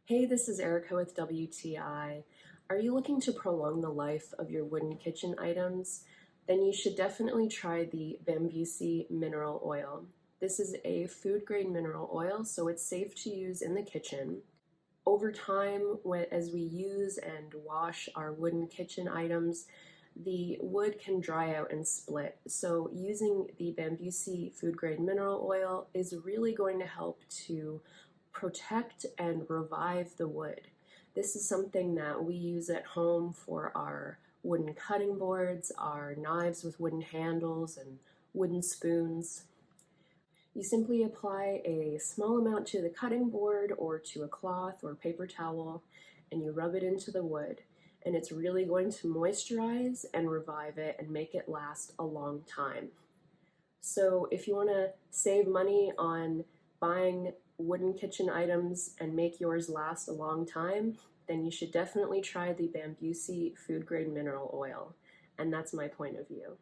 Hey, this is Erica with WTI. Are you looking to prolong the life of your wooden kitchen items? Then you should definitely try the Bambusi mineral oil. This is a food-grade mineral oil, so it's safe to use in the kitchen. Over time, as we use and wash our wooden kitchen items, the wood can dry out and split. So using the Bambusi food-grade mineral oil is really going to help to protect and revive the wood. This is something that we use at home for our wooden cutting boards, our knives with wooden handles, and wooden spoons. You simply apply a small amount to the cutting board or to a cloth or paper towel, and you rub it into the wood. And it's really going to moisturize and revive it and make it last a long time. So if you want to save money on buying wooden kitchen items and make yours last a long time, then you should definitely try the Bambusi food grade mineral oil. And that's my point of view.